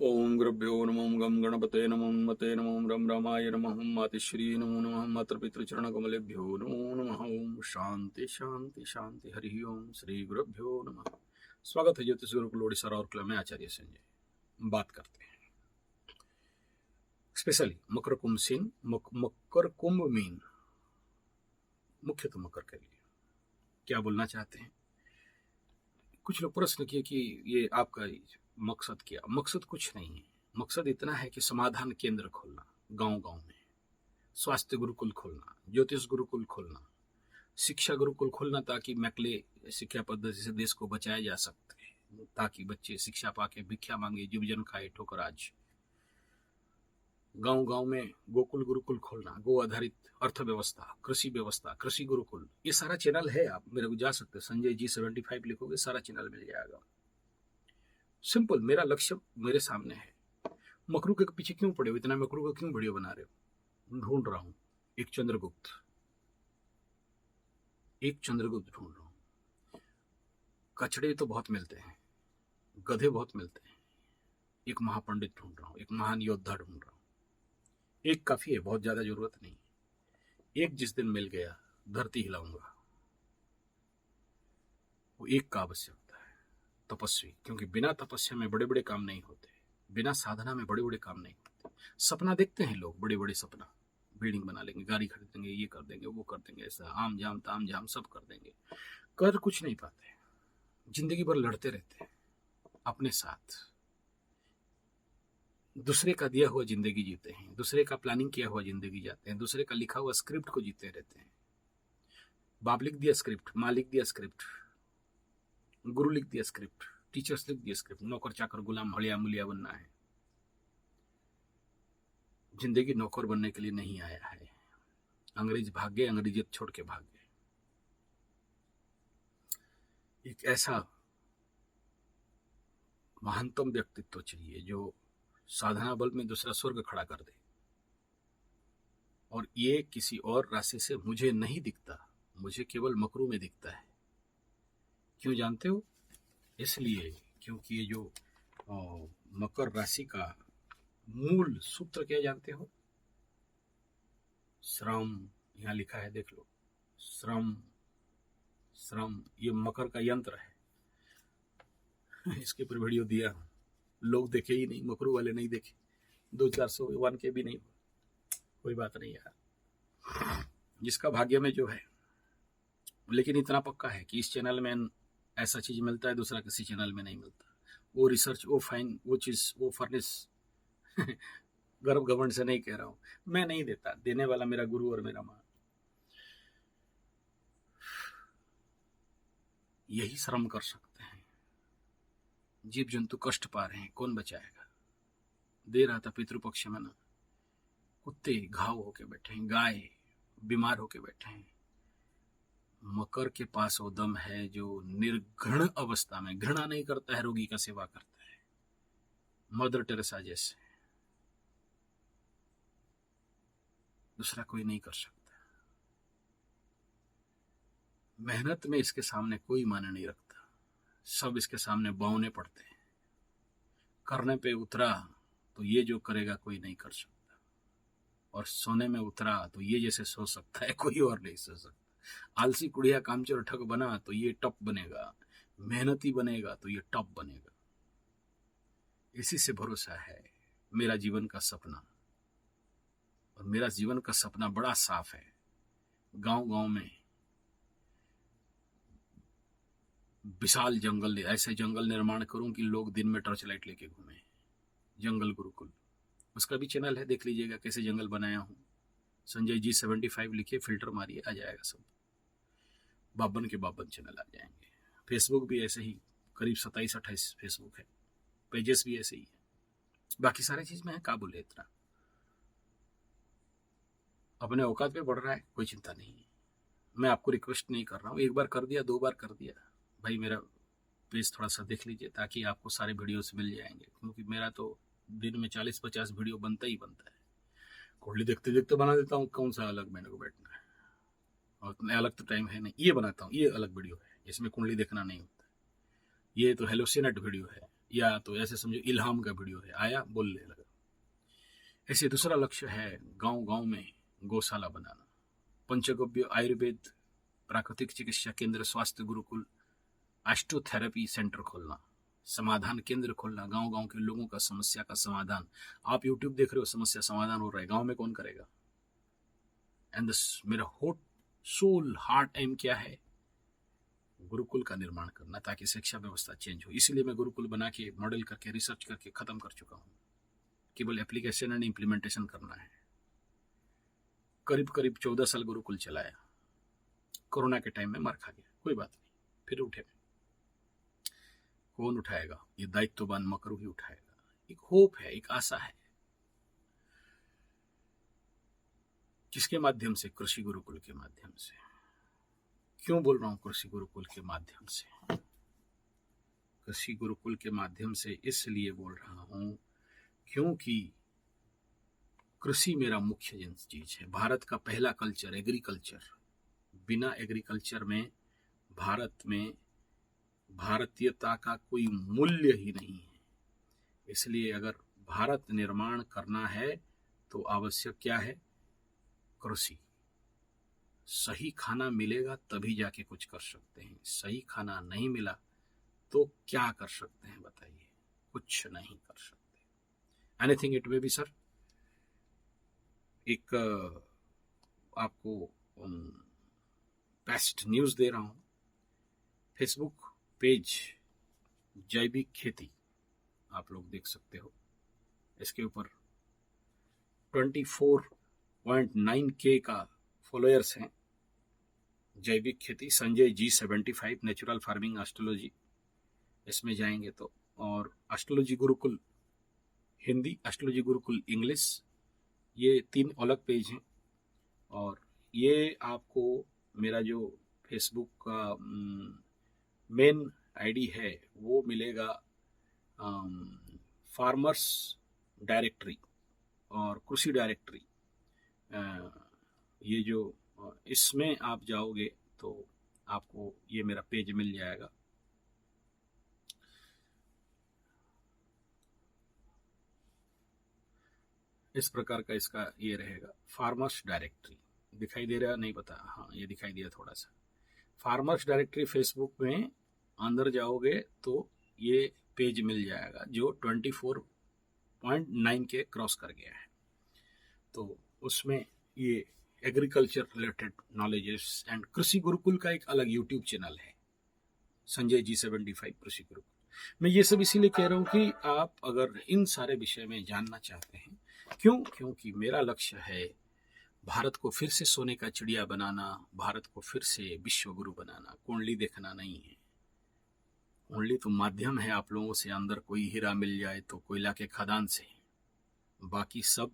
ओम गुरुभ्यो नमः गम गणपते नमः मते नमः रम रामाय नमः मातश्री नमो नमः मातृ पितृचरण कमलेभ्यो नमो नमः। ओम शांति शांति शांति। हरि ओम श्री गुरुभ्यो नमः। स्वागत है ज्योतिष गुरुकुल ओडिशा और में आचार्य संजय। बात करते हैं स्पेशली मकर कुंभ सीन मकर कुंभ मीन, मुख्यतः मकर के लिए क्या बोलना चाहते हैं। कुछ लोग प्रश्न किए कि ये आपका मकसद क्या। मकसद कुछ नहीं है, मकसद इतना है कि समाधान केंद्र खोलना, गांव गांव में स्वास्थ्य गुरुकुल खोलना, ज्योतिष गुरुकुल खोलना, शिक्षा गुरुकुल खोलना, ताकि मैकले शिक्षा पद्धति से देश को बचाया जा सकते, ताकि बच्चे शिक्षा पाके भिक्षा मांगे, जीवजन खाए, ठोकराज। गांव गांव में गोकुल गुरुकुल खोलना, गो आधारित अर्थव्यवस्था, कृषि व्यवस्था, कृषि गुरुकुल, ये सारा चैनल है। आप मेरे को जा सकते हैं, संजय जी 75 लिखोगे सारा चैनल मिल जाएगा। सिंपल, मेरा लक्ष्य मेरे सामने है। मकरू के पीछे क्यों पड़े हो, इतना मकरू का क्यों वीडियो बना रहे हो। ढूंढ रहा हूं एक चंद्रगुप्त ढूंढ रहा हूं। कचड़े तो बहुत मिलते हैं, गधे बहुत मिलते हैं। एक महापंडित ढूंढ रहा हूं, एक महान योद्धा ढूंढ रहा हूं। एक काफी है, बहुत ज्यादा जरूरत नहीं। एक जिस दिन मिल गया धरती हिलाऊंगा। वो एक का आवश्यकता है, तपस्वी। क्योंकि बिना तपस्या में बड़े बड़े काम नहीं होते, बिना साधना में बड़े बड़े काम नहीं होते। सपना देखते हैं लोग, बड़े बड़े सपना, बिल्डिंग बना लेंगे, गाड़ी खरीदेंगे, ये कर देंगे, वो कर देंगे, ऐसा आम जाम ताम जाम सब कर देंगे, कर कुछ नहीं पाते। जिंदगी भर लड़ते रहते हैं अपने साथ। दूसरे का दिया हुआ जिंदगी जीते हैं, दूसरे का प्लानिंग किया हुआ जिंदगी जाते हैं, दूसरे का लिखा हुआ स्क्रिप्ट को जीते रहते हैं। बाप लिख दिया स्क्रिप्ट, माँ लिख दिया स्क्रिप्ट, गुरु लिख दिया स्क्रिप्ट, टीचर्स लिख दिया स्क्रिप्ट। नौकर चाकर गुलाम हलिया मुलिया बनना है। जिंदगी नौकर बनने के लिए नहीं आया है। अंग्रेज भाग गए, अंग्रेजियत छोड़ के भाग गए। एक ऐसा महानतम व्यक्तित्व चाहिए जो साधना बल में दूसरा स्वर्ग खड़ा कर दे। और ये किसी और राशि से मुझे नहीं दिखता, मुझे केवल मकरू में दिखता है। क्यों जानते हो? इसलिए क्योंकि ये जो मकर राशि का मूल सूत्र क्या जानते हो? श्रम। यहां लिखा है, देख लो, श्रम श्रम। ये मकर का यंत्र है। इसके ऊपर वीडियो दिया, लोग देखे ही नहीं, मकरू वाले नहीं देखे। 200-400 1 के भी नहीं। कोई बात नहीं यार, जिसका भाग्य में जो है। लेकिन इतना पक्का है कि इस चैनल में ऐसा चीज मिलता है, दूसरा किसी चैनल में नहीं मिलता। वो रिसर्च, वो फाइन, वो चीज, वो फर्निश गर्व घमंड से नहीं कह रहा हूं, मैं नहीं देता, देने वाला मेरा गुरु और मेरा मां। यही श्रम कर सकते हैं। जीव जंतु कष्ट पा रहे हैं, कौन बचाएगा? दे रहा था पितृपक्ष में ना, कुत्ते घाव होके बैठे हैं, गाय बीमार होके बैठे हैं। मकर के पास वो दम है जो निर्घृण अवस्था में, घृणा नहीं करता है, रोगी का सेवा करता है, मदर टेरेसा जैसे। दूसरा कोई नहीं कर सकता। मेहनत में इसके सामने कोई माने नहीं रखता, सब इसके सामने बौने पड़ते हैं। करने पे उतरा तो ये जो करेगा कोई नहीं कर सकता, और सोने में उतरा तो ये जैसे सो सकता है, कोई और नहीं सो सकता। आलसी कुड़िया कामचोर ठग बना तो ये टप बनेगा, मेहनती बनेगा तो ये टप बनेगा। इसी से भरोसा है मेरा जीवन का सपना। और मेरा जीवन का सपना बड़ा साफ है। गांव गांव में विशाल जंगल, ऐसे जंगल निर्माण करूं कि लोग दिन में टॉर्च लाइट लेके घूमें। जंगल गुरुकुल, उसका भी चैनल है, देख लीजिएगा कैसे जंगल बनाया हूं। संजय जी 75 लिखिए, फिल्टर मारिए, आ जाएगा सब। बाबन के बाबन चैनल आ जाएंगे। फेसबुक भी ऐसे ही, करीब 27-28 फेसबुक है, पेजेस भी ऐसे ही है। बाकी सारी चीज में है, का बोले इतना। अपने औकात पे बढ़ रहा है, कोई चिंता नहीं है। मैं आपको रिक्वेस्ट नहीं कर रहा हूँ, एक बार कर दिया, 2 बार कर दिया, भाई मेरा पेज थोड़ा सा देख लीजिए, ताकि आपको सारे वीडियोस मिल जाएंगे। क्योंकि मेरा तो दिन में 40-50 वीडियो बनता ही बनता है। कुंडली देखते देखते बना देता हूँ, कौन सा अलग मेरे को बैठना है, और इतने अलग तो टाइम है नहीं। ये बनाता हूँ, ये अलग वीडियो है, इसमें कुंडली देखना नहीं होता। ये तो हेलोसिनेट वीडियो है, या तो ऐसे समझो इल्हाम का वीडियो है, आया बोलने लगा। ऐसे दूसरा लक्ष्य है गांव गांव में गौशाला बनाना, पंचगव्य आयुर्वेद प्राकृतिक चिकित्सा केंद्र, स्वास्थ्य गुरुकुल, ऑस्टियोथेरेपी सेंटर खोलना, समाधान केंद्र खोलना, गांव गांव के लोगों का समस्या का समाधान। आप यूट्यूब देख रहे हो, समस्या समाधान हो रहा है, गांव में कौन करेगा? एंड मेरा सोल हार्ट एम क्या है? गुरुकुल का निर्माण करना, ताकि शिक्षा व्यवस्था चेंज हो। इसलिए मैं गुरुकुल बना के मॉडल करके रिसर्च करके खत्म कर चुका हूं। केवल एप्लीकेशन एंड इंप्लीमेंटेशन करना है। करीब करीब 14 साल गुरुकुल चलाया, कोरोना के टाइम में मार खा गया, कोई बात नहीं, फिर उठे। कौन उठाएगा? ये दायित्ववान मकरू ही उठाएगा। एक होप है, एक आशा है। किसके माध्यम से? कृषि गुरुकुल के माध्यम से। क्यों बोल रहा हूं कृषि गुरुकुल के माध्यम से? कृषि गुरुकुल के माध्यम से इसलिए बोल रहा हूं क्योंकि कृषि मेरा मुख्य चीज है। भारत का पहला कल्चर एग्रीकल्चर। बिना एग्रीकल्चर में भारत में भारतीयता का कोई मूल्य ही नहीं है। इसलिए अगर भारत निर्माण करना है तो आवश्यक क्या है? कृषि। सही खाना मिलेगा तभी जाके कुछ कर सकते हैं। सही खाना नहीं मिला तो क्या कर सकते हैं बताइए? कुछ नहीं कर सकते। Anything it may be sir. एक आपको बेस्ट न्यूज दे रहा हूं। फेसबुक पेज जैविक खेती आप लोग देख सकते हो। इसके ऊपर 24.9K का फॉलोअर्स हैं। जैविक खेती Sanjay G75 natural farming astrology, इसमें जाएंगे तो, और astrology Gurukul Hindi, astrology Gurukul English, ये 3 अलग पेज हैं। और ये आपको मेरा जो फेसबुक का मेन आईडी है वो मिलेगा फार्मर्स डायरेक्टरी और कृषि डायरेक्टरी। ये जो इसमें आप जाओगे तो आपको ये मेरा पेज मिल जाएगा। इस प्रकार का इसका ये रहेगा, फार्मर्स डायरेक्टरी। दिखाई दे रहा? नहीं पता, हाँ ये दिखाई दिया थोड़ा सा। फार्मर्स डायरेक्टरी फेसबुक में अंदर जाओगे तो ये पेज मिल जाएगा जो 24.9K क्रॉस कर गया है। तो उसमें ये एग्रीकल्चर रिलेटेड नॉलेजेस एंड कृषि गुरुकुल का एक अलग यूट्यूब चैनल है, संजय G75 कृषि गुरुकुल। मैं ये सब इसीलिए कह रहा हूँ कि आप अगर इन सारे विषय में जानना चाहते हैं, क्योंकि मेरा लक्ष्य है भारत को फिर से सोने का चिड़िया बनाना, भारत को फिर से विश्व गुरु बनाना। कुंडली देखना नहीं है, कुंडली तो माध्यम है। आप लोगों से अंदर कोई हीरा मिल जाए तो कोयला के खदान से, बाकी सब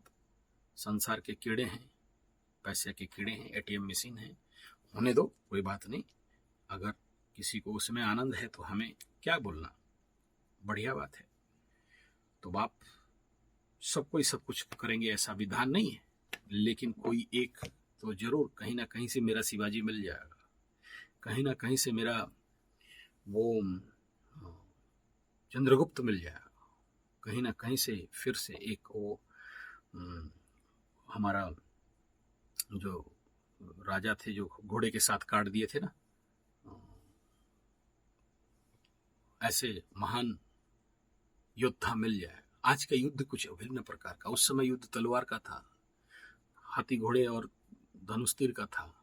संसार के कीड़े हैं, पैसे के कीड़े हैं, ATM मशीन है। होने दो, कोई बात नहीं। अगर किसी को उसमें आनंद है तो हमें क्या बोलना, बढ़िया बात है। तो बाप सब कोई सब कुछ करेंगे ऐसा विधान नहीं है, लेकिन कोई एक तो जरूर कहीं ना कहीं से मेरा शिवाजी मिल जाएगा, कहीं ना कहीं से मेरा वो चंद्रगुप्त मिल जाएगा, कहीं ना कहीं से फिर से एक वो हमारा जो राजा थे जो घोड़े के साथ काट दिए थे ना, ऐसे महान योद्धा मिल जाए। आज का युद्ध कुछ भिन्न प्रकार का, उस समय युद्ध तलवार का था, हाथी घोड़े और धनुष तीर का था।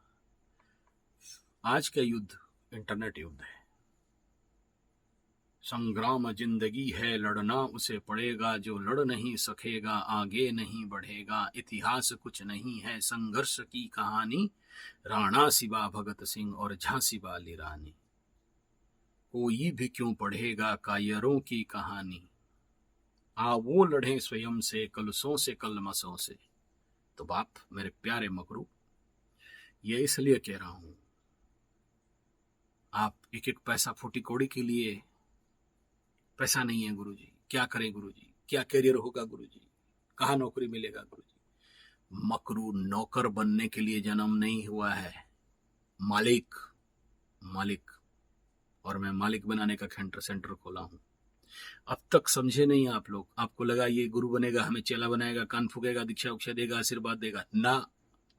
आज का युद्ध इंटरनेट युद्ध है। संग्राम जिंदगी है, लड़ना उसे पड़ेगा, जो लड़ नहीं सकेगा आगे नहीं बढ़ेगा। इतिहास कुछ नहीं है, संघर्ष की कहानी, राणा शिवा भगत सिंह और झांसी वाली रानी। कोई भी क्यों पढ़ेगा कायरों की कहानी, आ वो लड़े स्वयं से, कलसों से कलमसों से। तो बाप मेरे प्यारे मकरू, ये इसलिए कह रहा हूं, आप एक एक पैसा फूटी कौड़ी के लिए, पैसा नहीं है गुरुजी, क्या करें गुरुजी, क्या करियर होगा गुरुजी, कहाँ नौकरी मिलेगा गुरुजी। मकरू नौकर बनने के लिए जन्म नहीं हुआ है, मालिक। और मैं मालिक बनाने का सेंटर खोला हूं। अब तक समझे नहीं आप लोग, आपको लगा ये गुरु बनेगा, हमें चेला बनाएगा, कान फूकेगा, दीक्षा उक्षा देगा, आशीर्वाद देगा। ना,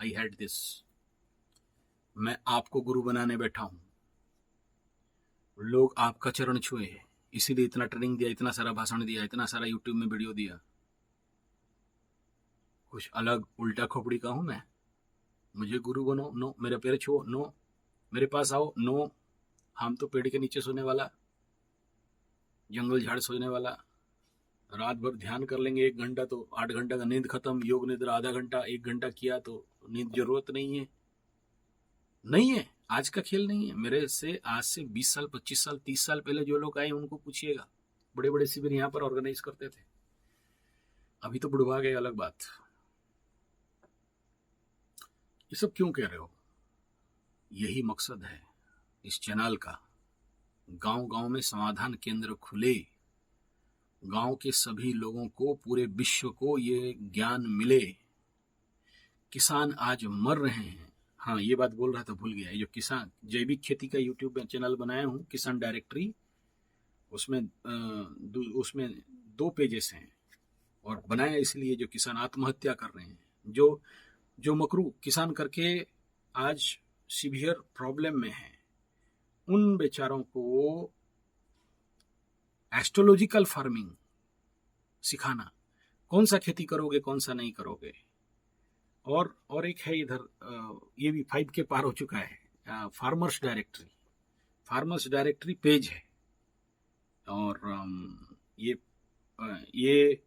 आई हैड दिस। मैं आपको गुरु बनाने बैठा हूं। लोग आपका चरण छुए, इसीलिए इतना ट्रेनिंग दिया, इतना सारा भाषण दिया, इतना सारा यूट्यूब में वीडियो दिया। कुछ अलग उल्टा खोपड़ी का हूं मैं? मुझे गुरु बनो? नो। मेरे पैर छुओ? नो। मेरे पास आओ? नो। हम तो पेड़ के नीचे सोने वाला, जंगल झाड़ सोने वाला, रात भर ध्यान कर लेंगे 1 घंटा तो 8 घंटा का नींद खत्म, योग निद्रा आधा घंटा 1 घंटा किया तो नींद जरूरत नहीं है। नहीं है, आज का खेल नहीं है। मेरे से आज से 20 साल 25 साल 30 साल पहले जो लोग आए उनको पूछिएगा, बड़े बड़े शिविर यहाँ पर ऑर्गेनाइज करते थे। अभी तो बुढ़वा गए, अलग बात। ये सब क्यों कह रहे हो? यही मकसद है इस चैनल का। गांव गांव में समाधान केंद्र खुले, गांव के सभी लोगों को, पूरे विश्व को ये ज्ञान मिले। किसान आज मर रहे हैं। हाँ, ये बात बोल रहा था, भूल गया। जो किसान जैविक खेती का यूट्यूब चैनल बनाया हूँ, किसान डायरेक्टरी, उसमें 2 पेजेस हैं, और बनाया इसलिए जो किसान आत्महत्या कर रहे हैं, जो मकरू किसान करके आज सीवियर प्रॉब्लम में है, उन बेचारों को एस्ट्रोलॉजिकल फार्मिंग सिखाना, कौन सा खेती करोगे कौन सा नहीं करोगे। और एक है इधर, ये भी 5 के पार हो चुका है, फार्मर्स डायरेक्टरी पेज है। और ये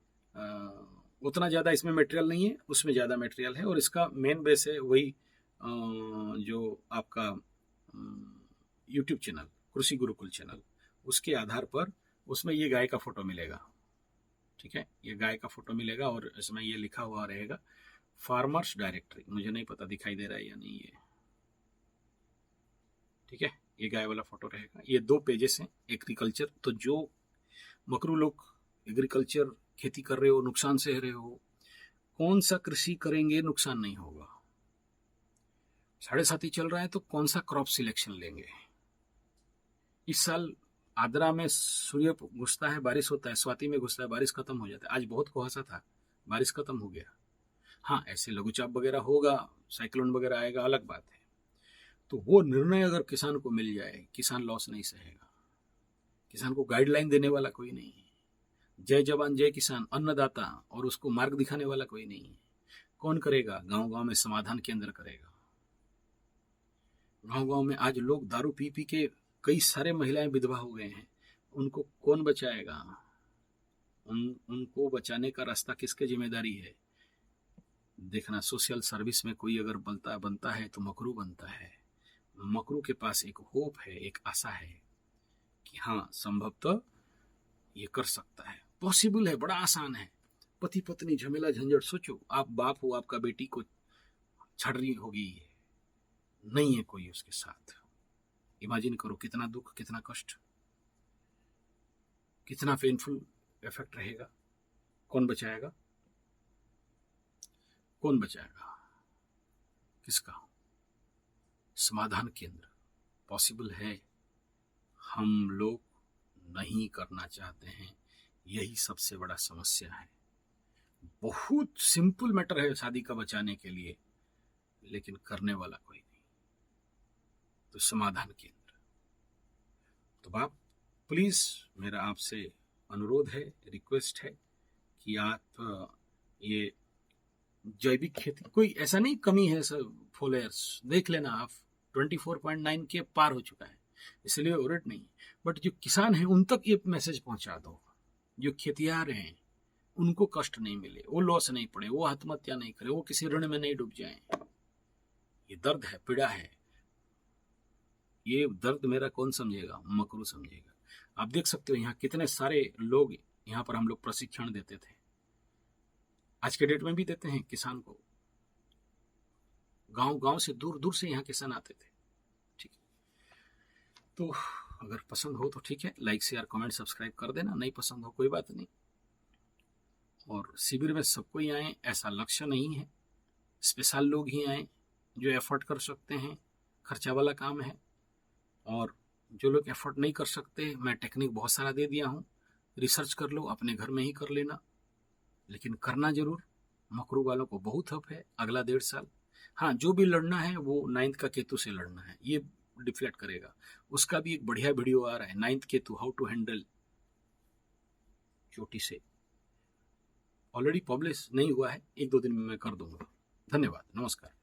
उतना ज़्यादा इसमें मटेरियल नहीं है, उसमें ज़्यादा मटेरियल है। और इसका मेन बेस है वही जो आपका यूट्यूब चैनल, कृषि गुरुकुल चैनल, उसके आधार पर उसमें ये गाय का फोटो मिलेगा। ठीक है, ये गाय का फोटो मिलेगा और इसमें ये लिखा हुआ रहेगा फार्मर्स डायरेक्टरी। मुझे नहीं पता दिखाई दे रहा है या नहीं ये। ठीक है, ये गाय वाला फोटो रहेगा। ये 2 पेजेस हैं। एग्रीकल्चर, तो जो मकरू लोग एग्रीकल्चर खेती कर रहे हो, नुकसान सह रहे हो, कौन सा कृषि करेंगे नुकसान नहीं होगा। 7.5 चल रहा है तो कौन सा क्रॉप सिलेक्शन लेंगे। इस साल आद्रा में सूर्य घुसता है, बारिश होता है, स्वाति में घुसता है, बारिश खत्म हो जाता है। आज बहुत कुहासा था, बारिश खत्म हो गया। हाँ, ऐसे लघुचाप वगैरह होगा, साइक्लोन वगैरह आएगा, अलग बात है। तो वो निर्णय अगर किसान को मिल जाए, किसान लॉस नहीं सहेगा। किसान को गाइडलाइन देने वाला कोई नहीं है। जय जवान जय किसान, अन्नदाता, और उसको मार्ग दिखाने वाला कोई नहीं है। कौन करेगा? गांव गांव में समाधान केंद्र करेगा। गांव गांव में आज लोग दारू पी पी के, कई सारे महिलाएं विधवा हो गए हैं, उनको कौन बचाएगा? उनको बचाने का रास्ता किसकी जिम्मेदारी है? देखना, सोशल सर्विस में कोई अगर बनता है तो मकरू बनता है। मकरू के पास एक होप है, एक आशा है कि हाँ, संभवतः ये कर सकता है, पॉसिबल है, बड़ा आसान है। पति पत्नी झमेला झंझट, सोचो आप बाप हो, आपका बेटी को छड़ रही होगी, नहीं है कोई उसके साथ। इमेजिन करो कितना दुख, कितना कष्ट, कितना पेनफुल इफेक्ट रहेगा। कौन बचाएगा? कौन बचाएगा? किसका? समाधान केंद्र पॉसिबल है, हम लोग नहीं करना चाहते हैं। यही सबसे बड़ा समस्या है। बहुत सिंपल मैटर है शादी का बचाने के लिए, लेकिन करने वाला कोई नहीं। तो समाधान केंद्र। तो आप प्लीज, मेरा आपसे अनुरोध है, रिक्वेस्ट है कि आप ये जैविक खेती, कोई ऐसा नहीं कमी है सर, फॉलोअर्स देख लेना आप, 24.9 के पार हो चुका है, इसलिए ओरेट नहीं। बट जो किसान है उन तक ये मैसेज पहुंचा दो, जो खेतियार हैं उनको कष्ट नहीं मिले, वो लॉस नहीं पड़े, वो आत्महत्या नहीं करे, वो किसी ऋण में नहीं डूब जाए। ये दर्द है, पीड़ा है। ये दर्द मेरा कौन समझेगा? मकरू समझेगा। आप देख सकते हो यहाँ कितने सारे लोग, यहाँ पर हम लोग प्रशिक्षण देते थे, आज के डेट में भी देते हैं किसान को। गांव गांव से, दूर दूर से यहाँ किसान आते थे। ठीक है, तो अगर पसंद हो तो ठीक है, लाइक शेयर कमेंट सब्सक्राइब कर देना, नहीं पसंद हो कोई बात नहीं। और शिविर में सबको ही आए ऐसा लक्ष्य नहीं है, स्पेशल लोग ही आए जो एफर्ट कर सकते हैं, खर्चा वाला काम है। और जो लोग एफर्ट नहीं कर सकते, मैं टेक्निक बहुत सारा दे दिया हूँ, रिसर्च कर लो, अपने घर में ही कर लेना, लेकिन करना जरूर। मकरू वालों को बहुत हफ है अगला 1.5 साल। हाँ, जो भी लड़ना है वो 9th का केतु से लड़ना है, ये डिफ्लेक्ट करेगा। उसका भी एक बढ़िया वीडियो आ रहा है, 9th Ketu, how to handle चोटी से। ऑलरेडी पब्लिश नहीं हुआ है, 1-2 दिन में मैं कर दूंगा। धन्यवाद, नमस्कार।